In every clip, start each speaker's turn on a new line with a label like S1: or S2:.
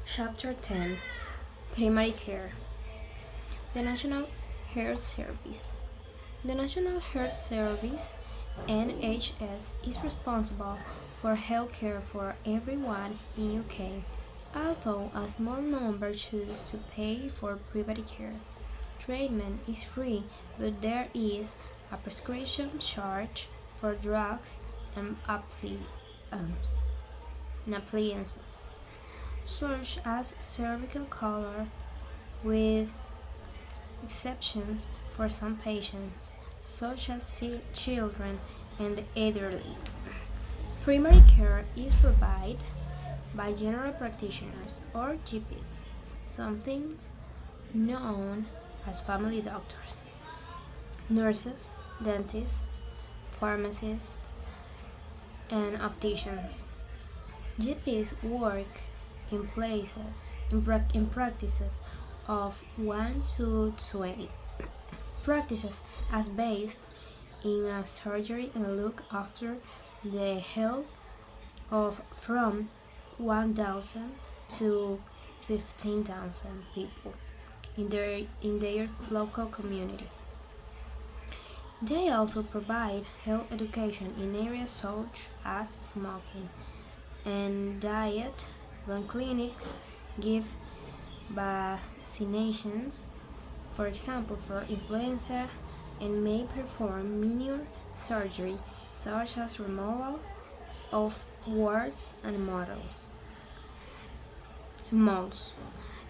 S1: Chapter 10 Primary Care. The National Health Service. The National Health Service (NHS) is responsible for healthcare for everyone in UK, although a small number choose to pay for private care. Treatment is free, but there is a prescription charge for drugs and appliances such as cervical collar, with exceptions for some patients, such as children and the elderly. Primary care is provided by general practitioners or GPs, sometimes known as family doctors, nurses, dentists, pharmacists, and opticians. GPs work in practices of 1 to 20 practices as based in a surgery and look after the health of from 1,000 to 15,000 people in their local community. They also provide health education in areas such as smoking and diet, when clinics give vaccinations, for example for influenza, and may perform minor surgery such as removal of warts and moles.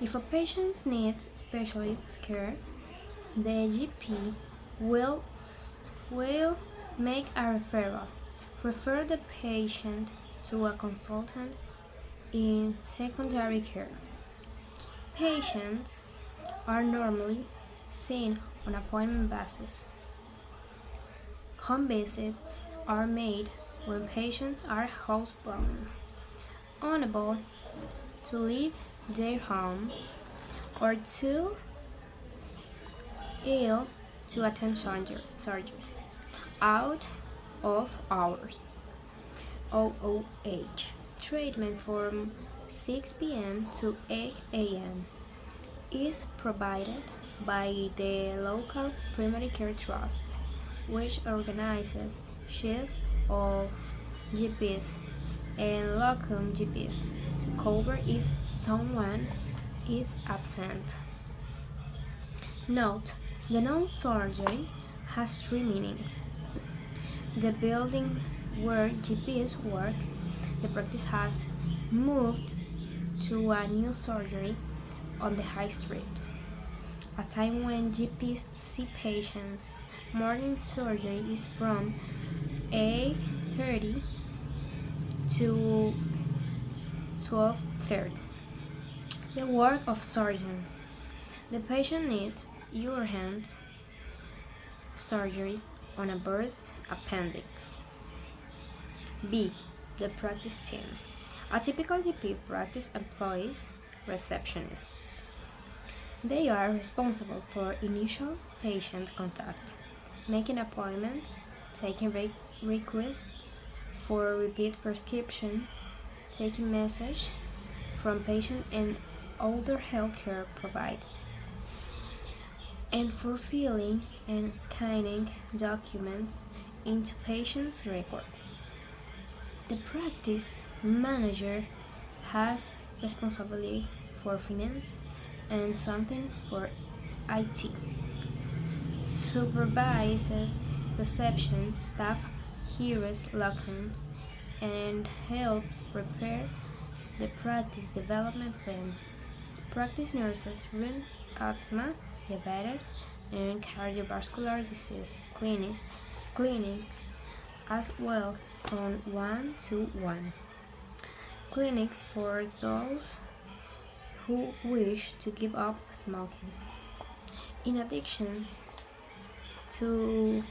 S1: If a patient needs specialist care, the GP will will make a referral, refer the patient to a consultant in secondary care. Patients are normally seen on appointment basis. Home visits are made when patients are housebound, unable to leave their homes, or too ill to attend surgery out of hours. OOH. Treatment from 6 p.m. to 8 a.m. is provided by the local primary care trust, which organizes shifts of GPs and locum GPs to cover if someone is absent. Note: the noun surgery has three meanings. The building where GPs work. The practice has moved to a new surgery on the high street, a time when GPs see patients. Morning surgery is from 8:30 to 12:30. The work of surgeons. The patient needs urgent surgery on a burst appendix. B. The practice team. A typical GP practice employs receptionists. They are responsible for initial patient contact, making appointments, taking requests for repeat prescriptions, taking messages from patients and other healthcare providers, and for filling and scanning documents into patients' records. The practice manager has responsibility for finance and sometimes for IT, supervises reception staff, hires locums, and helps prepare the practice development plan. Practice nurses run asthma, diabetes, and cardiovascular disease clinics as well on 1-to-1 clinics for those who wish to give up smoking. In addition to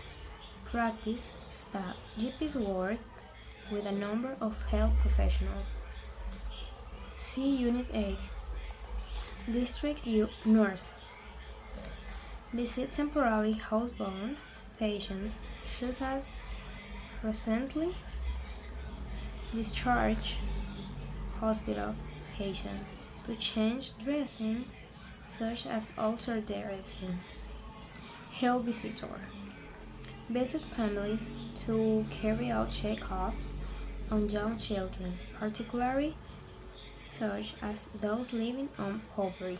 S1: practice staff, GPs work with a number of health professionals. See Unit 8. District nurses visit temporarily housebound patients such as recently discharged hospital patients to change dressings, such as alter dressings. Health visitor. Visit families to carry out checkups on young children, particularly such as those living on poverty.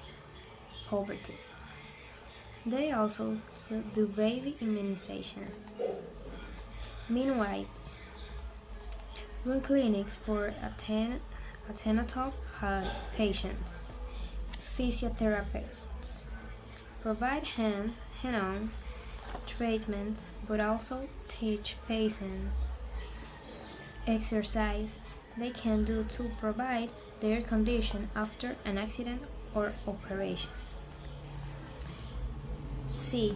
S1: They also do baby immunizations. Midwives run clinics for antenatal patients. Physiotherapists provide hand-on treatments but also teach patients exercise they can do to provide their condition after an accident or operation. C.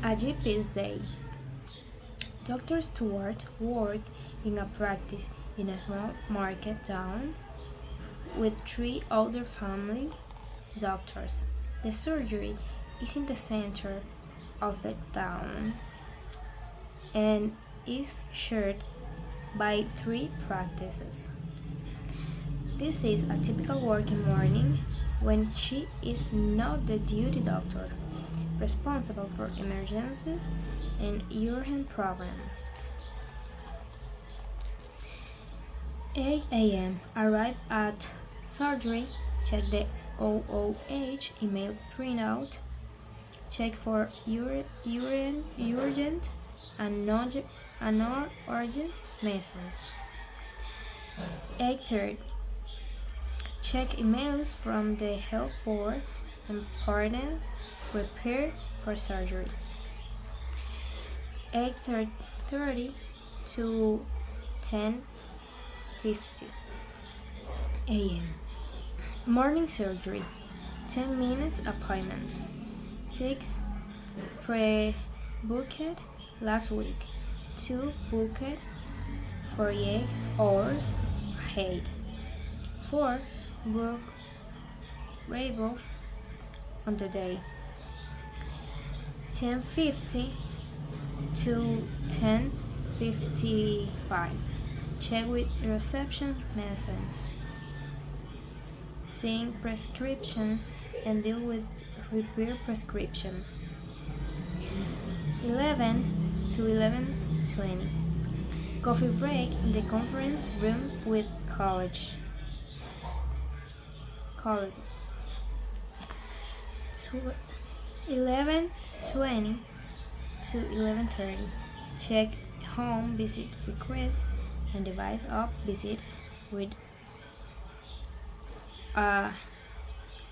S1: A GP's day. Dr. Stewart worked in a practice in a small market town with 3 other family doctors. The surgery is in the center of the town and is shared by 3 practices. This is a typical working morning when she is not the duty doctor, responsible for emergencies and urgent programs. 8 a.m. Arrive at surgery, check the OOH email printout, check for urgent and non-urgent message. 8:30. Check emails from the health board and partners prepare for surgery. 8:30 to 10:50 a.m. Morning surgery. 10 minutes appointments. 6 pre-booked last week. 2 booked 48 hours ahead. 4 booked on the day. 10:50 to 10:55. Check with reception message. Sign prescriptions and deal with repair prescriptions. 11 to 11:20. Coffee break in the conference room with colleagues. 11:20 to 11:30. Check home visit request and device up visit with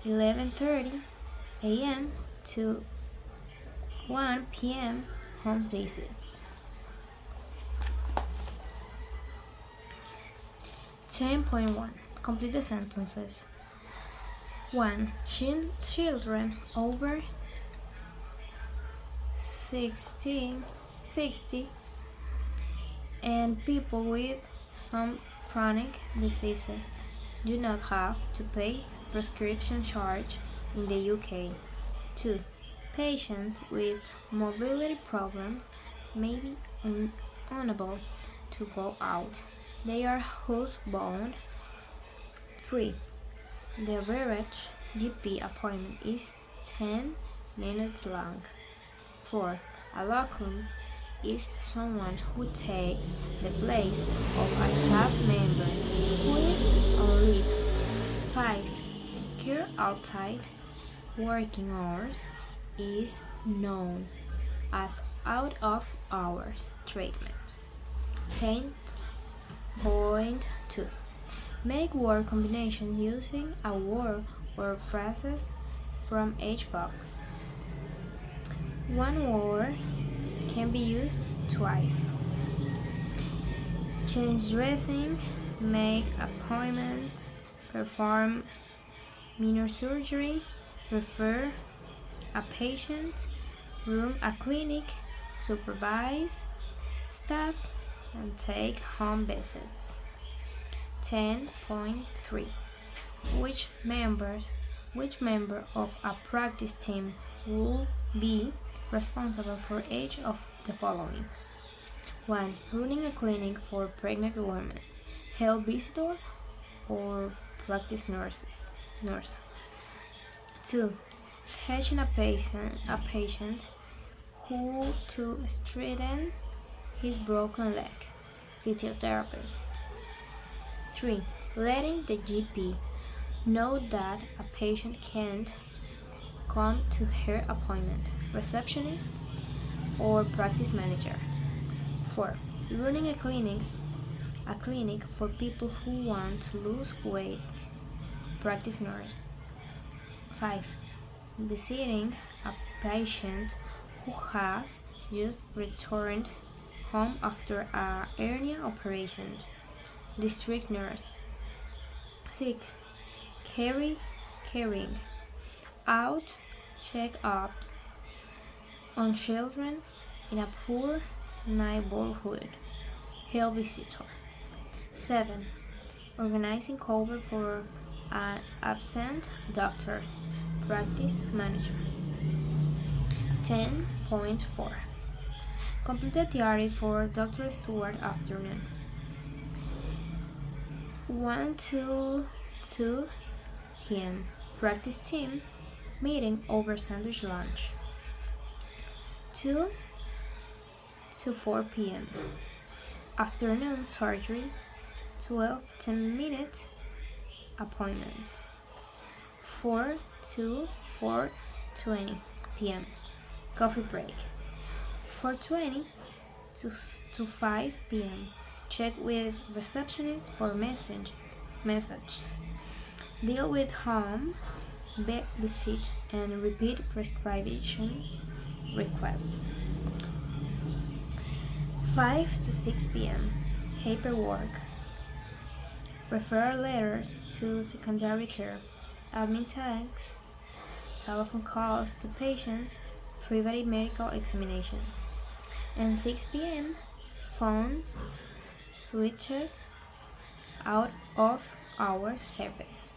S1: 11:30 a.m. to 1 p.m. home visits. 10.1. Complete the sentences. 1. Children over 60 and people with some chronic diseases do not have to pay prescription charge in the UK. 2. Patients with mobility problems may be unable to go out. They are housebound. 3. The average GP appointment is 10 minutes long. 4. A locum is someone who takes the place of a staff member who is on leave. 5. Care outside working hours is known as out of hours treatment. 10.2. Make word combinations using a word or phrases from each box. One word can be used twice. Change dressing, make appointments, perform minor surgery, refer a patient, run a clinic, supervise staff, and take home visits. 10.3. Which member of a practice team will be responsible for each of the following? 1. Running a clinic for pregnant women, health visitor, or practice nurses. nurse. 2. Touching a patient who to straighten his broken leg, physiotherapist. 3. Letting the GP know that a patient can't come to her appointment, receptionist or practice manager. 4. Running a clinic for people who want to lose weight, practice nurse. 5. Visiting a patient who has just returned home after a hernia operation, district nurse. 6. Carrying out check-ups on children in a poor neighborhood, health visitor. 7. Organizing cover for an absent doctor, practice manager. 10.4. Complete the diary for Dr. Stewart afternoon. 1 to 2 p.m. Practice team meeting over sandwich lunch. 2 to 4 p.m. Afternoon surgery, 12 10-minute appointments. 4 to 4:20 p.m. Coffee break. 4:20 to 5 p.m. Check with receptionist for messages. Deal with home visit and repeat prescriptions requests. 5 to 6 p.m. Paperwork. Refer letters to secondary care, admin tags, telephone calls to patients, private medical examinations. And 6 p.m. Phones switched out of our service.